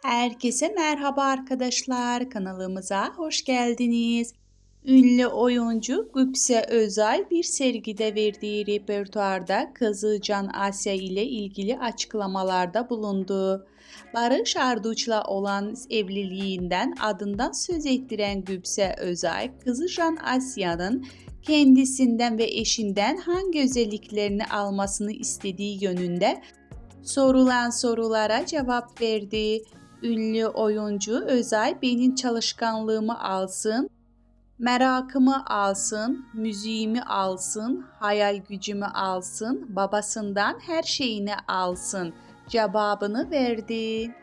Herkese merhaba arkadaşlar, kanalımıza hoş geldiniz. Ünlü oyuncu Gupse Özay bir sergide verdiği repertuarda kızı Can Asya ile ilgili açıklamalarda bulundu. Barış Arduç'la olan evliliğinden adından söz ettiren Gupse Özay, kızı Can Asya'nın kendisinden ve eşinden hangi özelliklerini almasını istediği yönünde sorulan sorulara cevap verdi. Ünlü oyuncu Özay benim çalışkanlığımı alsın, merakımı alsın, müziğimi alsın, hayal gücümü alsın, babasından her şeyini alsın cevabını verdi.